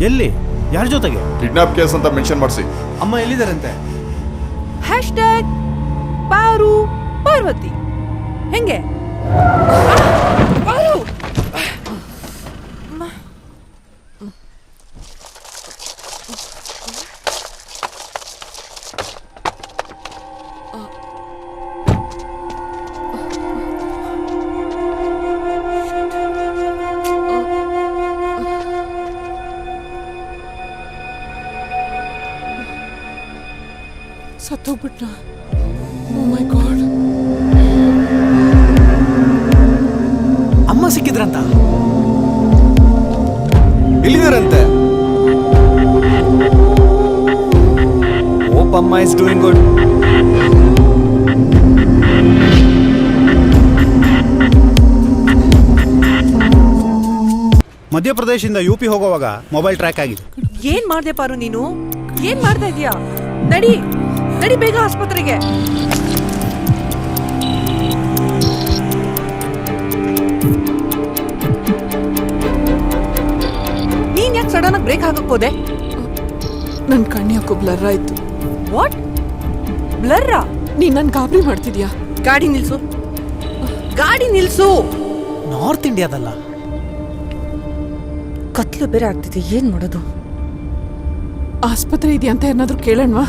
ಎಲ್ಲಿ? ಯಾರ ಜೊತೆಗೆ? ಕಿಡ್ನಾಪ್ ಕೇಸ್ ಅಂತ ಮೆನ್ಷನ್ ಮಾಡಿಸಿ. ಅಮ್ಮ ಎಲ್ಲಿದ್ದಾರಂತೆ? ಹ್ಯಾಶ್ಟ್ಯಾಗ್ ಪಾರು ಪಾರ್ವತಿ. ಹೆಂಗೆ? ಪಾರು ಸತ್ತೋಗ್ಬಿಟ್ಟ. ಓ ಮೈ ಗಾಡ್. ಅಮ್ಮ ಸಿಕ್ಕಿದ್ರಂತ? ಎಲ್ಲಿದಾರಂತೆ? ಹೋಪ್ ಅಮ್ಮ ಇಸ್ ಡೂಯಿಂಗ್ ಗುಡ್. ಮಧ್ಯಪ್ರದೇಶದಿಂದ ಯುಪಿ ಹೋಗುವಾಗ ಮೊಬೈಲ್ ಟ್ರ್ಯಾಕ್ ಆಗಿದೆ. ಏನ್ ಮಾಡ್ದೆ ಪಾರು ನೀನು? ಏನ್ ಮಾಡ್ತಾ ಇದೀಯಾ? ನಡಿ ನಡಿ ಬೇಗ ಆಸ್ಪತ್ರೆಗೆ. ನೀನ್ ಯಾಕೆ ಸಡನ್ ಆಗಿ ಬ್ರೇಕ್ ಹಾಕಕ್ ಹೋದೆ? ನನ್ ಕಣ್ಯಾಕೋ ಬ್ಲರ್ ಆಯ್ತು. ವಾಟ್? ಬ್ಲರ್ರಾ? ನೀನ್ ನನ್ ಗಾಬರಿ ಮಾಡ್ತಿದ್ಯಾ? ಗಾಡಿ ನಿಲ್ಸು, ಗಾಡಿ ನಿಲ್ಸು. ನಾರ್ತ್ ಇಂಡಿಯಾದಲ್ಲ. ಕತ್ಲು ಬೇರೆ ಆಗ್ತಿದೆ, ಏನ್ ಮಾಡೋದು? ಆಸ್ಪತ್ರೆ ಇದೆಯಾ ಅಂತ ಏನಾದ್ರು ಕೇಳೋಣವಾ?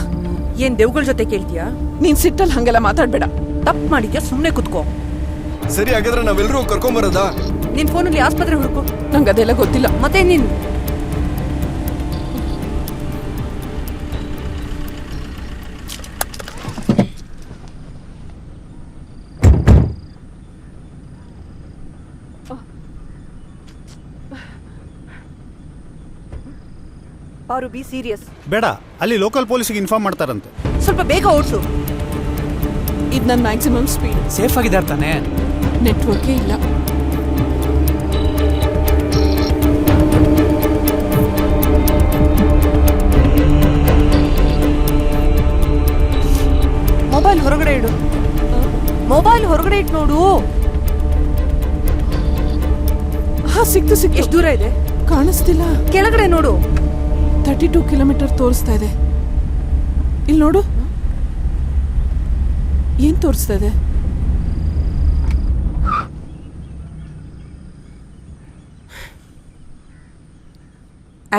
ಏನ್ ದೇವ್ಗಳ ಜೊತೆ ಕೇಳ್ತೀಯಾ? ನೀನ್ ಸಿಟ್ಟಲ್ಲಿ ಹಂಗೆಲ್ಲ ಮಾತಾಡ್ಬೇಡ. ತಪ್ಪು ಮಾಡಿದ್ಯಾ, ಸುಮ್ನೆ ಕುತ್ಕೋ. ಸರಿ, ಹಾಗಾದ್ರೆ ನಾವೆಲ್ಲರೂ ಕರ್ಕೊಂಬರೋದಾ? ನಿನ್ ಫೋನಲ್ಲಿ ಆಸ್ಪತ್ರೆ ಹುಡುಕು. ನಂಗೆ ಅದೆಲ್ಲ ಗೊತ್ತಿಲ್ಲ. ಮತ್ತೆ ನೀನು ಪಾರು, ಬಿ ಸೀರಿಯಸ್. ಬೇಡ, ಅಲ್ಲಿ ಲೋಕಲ್ ಪೊಲೀಸಿಗೆ ಇನ್ಫಾರ್ಮ್ ಮಾಡ್ತಾರಂತೆ. ಸ್ವಲ್ಪ ಬೇಗ ಓಡಿಸು. ಇದು ನನ್ನ ಮ್ಯಾಕ್ಸಿಮಮ್ ಸ್ಪೀಡ್. ಸೇಫ್ ಆಗಿದ್ದಾರೆ ತಾನೆ? ನೆಟ್ವರ್ಕೇ ಇಲ್ಲ. ಮೊಬೈಲ್ ಹೊರಗಡೆ ಇಡು. ಮೊಬೈಲ್ ಹೊರಗಡೆ ಇಟ್ಟು ನೋಡು. ಹಾ, ಸಿಕ್ತು. ಎಷ್ಟು ದೂರ ಇದೆ? ಕಾಣಿಸ್ತಿಲ್ಲ. ಕೆಳಗಡೆ ನೋಡು. 32 ಕಿಲೋಮೀಟರ್ ತೋರಿಸ್ತಾ ಇದೆ. ಇಲ್ಲಿ ನೋಡು. ಏನ್ ತೋರಿಸ್ತಾ ಇದೆ?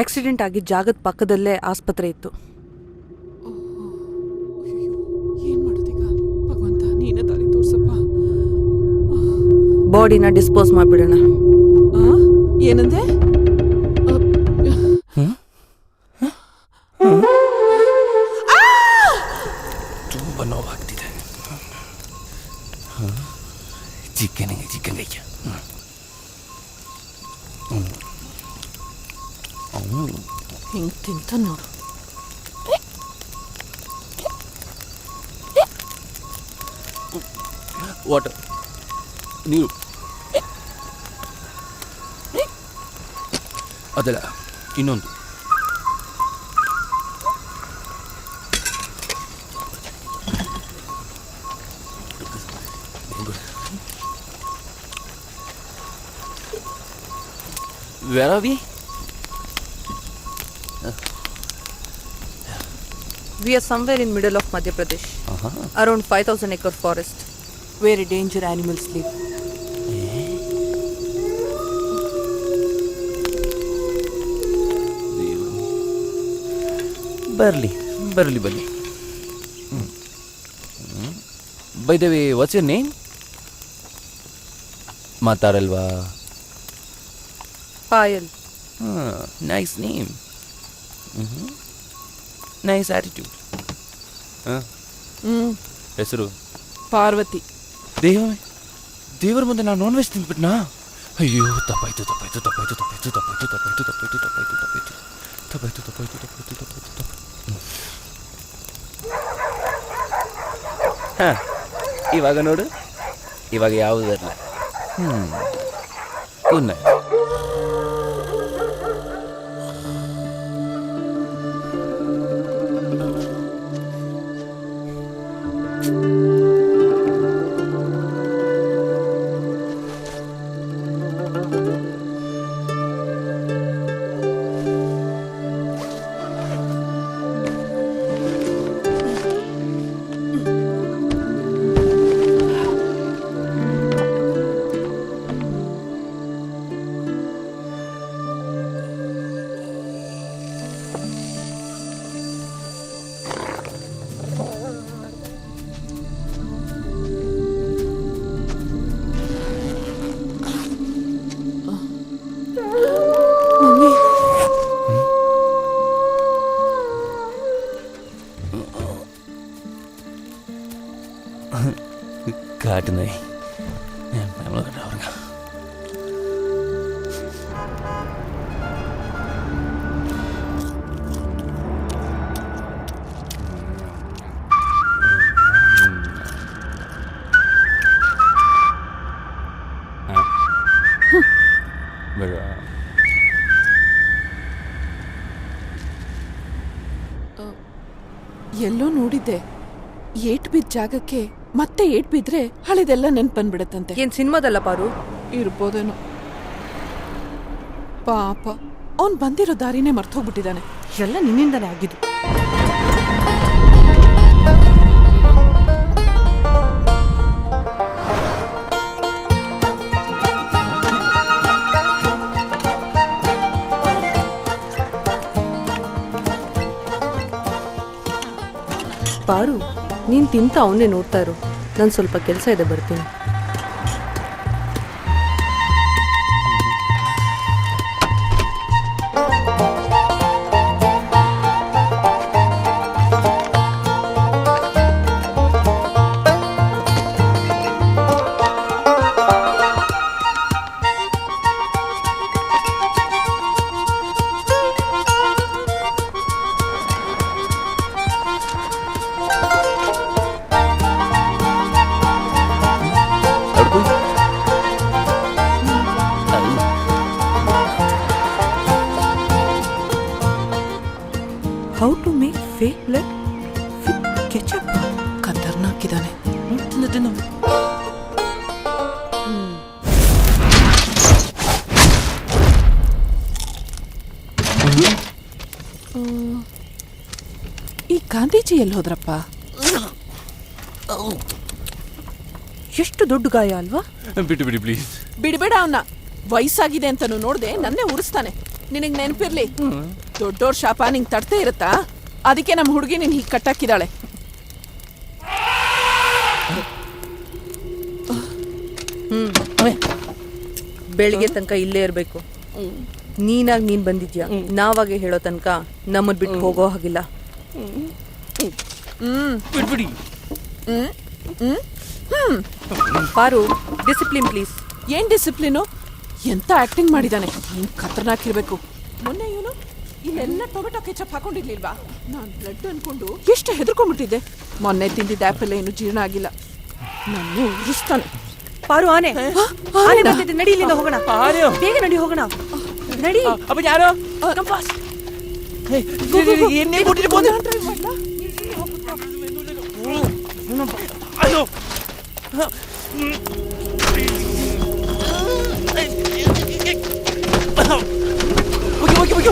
ಆಕ್ಸಿಡೆಂಟ್ ಆಗಿದ್ದ ಜಾಗದ ಪಕ್ಕದಲ್ಲೇ ಆಸ್ಪತ್ರೆ ಇತ್ತು. ಏನ್ ಮಾಡೋದೀಗ? ಭಗವಂತ, ನೀನೇ ದಾರಿ ತೋರ್ಸಪ್ಪ. ಬಾಡಿನ ಡಿಸ್ಪೋಸ್ ಮಾಡ್ಬಿಡೋಣ. ಏನಂದೆ? ತುಂಬ ನೋವಾಗ್ತಿದೆ. ಚಿಕ್ಕನಿಗೆ ಹಿಂಗ್ ತಿಂತ ನೋಡು. ವಾಟರ್, ನೀರು. ಅದಲ್ಲ, ಇನ್ನೊಂದು. Where are we? We are somewhere in middle of Madhya Pradesh. Around 5,000 acre forest where danger animals live. Barely. By the way, what's your name? Mataralva. Payal. Nice name. Nice attitude. ಹೆಸರು? ಪಾರ್ವತಿ. ದೇವರ ಮುಂದೆ ನಾನು non veg ತಿಂದ್ಬಿಟ್ನಾ? ಅಯ್ಯೋ, ತಪ್ಪಾಯ್ತು. ಇವಾಗ ನೋಡು, ಇವಾಗ ಯಾವುದಲ್ಲ. Good night. കിട്ടുന്നേ നമ്മൾ കണ്ട ഉറങ്ങാം. ಎಲ್ಲೋ ನೋಡಿದ್ದೆ, ಏಟ್ ಬಿದ್ದ ಜಾಗಕ್ಕೆ ಮತ್ತೆ ಏಟ್ ಬಿದ್ರೆ ಹಳೆದೆಲ್ಲ ನೆನ್ಪು ಬಂದ್ಬಿಡತ್ತಂತೆ. ಏನ್ ಸಿನಿಮಾದಲ್ಲ ಪಾರು? ಇರ್ಬೋದೇನೋ. ಪಾಪ ಅವ್ನ್ ಬಂದಿರೋ ದಾರಿನೇ ಮರ್ತೋಗ್ಬಿಟ್ಟಿದ್ದಾನೆ. ಎಲ್ಲ ನಿನ್ನಿಂದಾನೇ ಆಗಿದ್ದು. ಪಾರು, ನೀನ್ ತಿಂತ ಅವನ್ನೇ ನೋಡ್ತಾ ಇರು. ನಾನು ಸ್ವಲ್ಪ ಕೆಲಸ ಇದೆ, ಬರ್ತೀನಿ. How to make fake blood with ketchup? ಖತರ್ನಾಕಿದ್ದಾನೆ. ತಿನ್ನು. ಈ ಗಾಂಧೀಜಿ ಎಲ್ಲಿ ಹೋದ್ರಪ್ಪ? ಎಷ್ಟು ದೊಡ್ಡ ಗಾಯ ಅಲ್ವಾ? ಬಿಟ್ಟು ಬಿಡಿ ಪ್ಲೀಸ್. ಬಿಡ್ಬೇಡ ಅವನ್ನ. ವಯಸ್ಸಾಗಿದೆ ಅಂತಾನು ನೋಡ್ದೆ ನನ್ನೇ ಉರಿಸ್ತಾನೆ. ನಿನಗ್ ನೆನ್ಪಿರ್ಲಿ, ದೊಡ್ಡೋರ್ ಶಾಪ ನಿಂಗ್ ತಡ್ತೇ ಇರುತ್ತಾ? ಅದಕ್ಕೆ ನಮ್ಮ ಹುಡುಗಿ ನಿನ್ ಹೀಗ್ ಕಟ್ಟಾಕಿದಾಳೆ. ಬೆಳಿಗ್ಗೆ ತನಕ ಇಲ್ಲೇ ಇರ್ಬೇಕು. ನೀನಾಗ್ ನೀನ್ ಬಂದಿದ್ಯಾ, ನಾವಾಗೆ ಹೇಳೋ ತನಕ ನಮ್ಮನ್ ಬಿಟ್ಟು ಹೋಗೋ ಹಾಗಿಲ್ಲ. ಬಿಟ್ಬಿಡಿ. ಪಾರು, ಡಿಸಿಪ್ಲಿನ್ ಪ್ಲೀಸ್. ಏನ್ ಡಿಸಿಪ್ಲಿನು? ಎಂತ ಆಕ್ಟಿಂಗ್ ಮಾಡಿದಾನೆ. ಹಿಂಗ್ ಖತರ್ನಾಕಿರ್ಬೇಕು. ಮೊನ್ನೆ ಇವನು ಇಲ್ಲೆಲ್ಲ ಟೊಮೆಟೊ ಕೆಚಪ್ ಹಾಕೊಂಡಿರ್ಲಿಲ್ವಾ? ನಾನ್ ಬ್ಲಡ್ ಅನ್ಕೊಂಡು ಎಷ್ಟು ಹೆದರ್ಕೊಂಡ್ಬಿಟ್ಟಿದ್ದೆ. ಮೊನ್ನೆ ತಿಂದಿದ್ದ ಆಪಲ್ ಏನು ಜೀರ್ಣ ಆಗಿಲ್ಲ. ನಾನು ಉರಿಸ್ತಾನೆ. ಪಾರು, ಆನೆ ಆನೆ ಬರ್ತಿದೆ, ನಡಿ ಇಲ್ಲಿಂದ ಹೋಗೋಣ. ಬೇಗ ನಡಿ, ಹೋಗೋಣ. ನಡಿ. ಅಪ್ಪ ಯಾರೋ Come fast. ಏನೇ ಕೊಟ್ಟಿರಿ ಬಂದು ಅಯ್ಯೋ ಓಕೆ